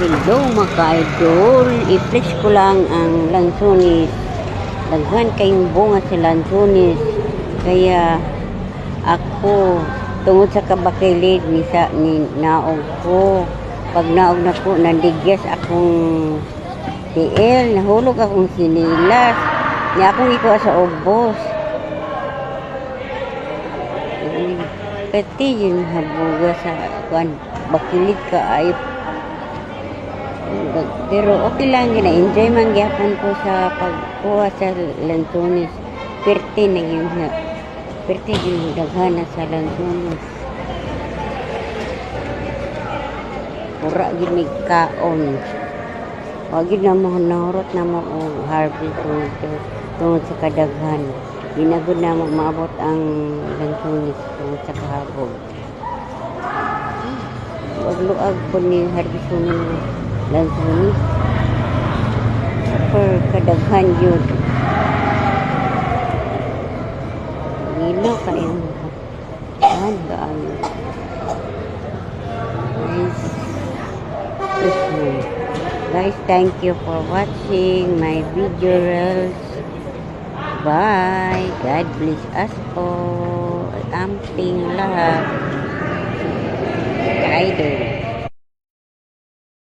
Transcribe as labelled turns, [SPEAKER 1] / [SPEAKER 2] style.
[SPEAKER 1] Hello mga ka-idol, i-flex ko lang ang lansones. Daghan kayong bunga sa lansones. Kaya ako, tungod sa kabakilid ni naog ko. Pag naog na ko, nandigyas akong tiil, nahulog akong sinilas. Ni akong ikuha sa ubos. Pati yung habuga sa bakilid ka ay. Pero okay lang, gina-enjoy man gyapon ko sa pagkuha sa lansones. Perte na yun na. Perte yung daghana sa lansones. Pura ginig kaon. Wag yun na mo nahurot na mo o harvest tungod sa kadaghan. Ginagod na mo maabot ang lansones tungod sa kahabog. Wag luag po ni harvest mo lansones. Per kadaghan yun. Gilo kayong kaayo. Guys, thank you for watching my video reels. Bye. God bless us all. Amping lahat. Idol.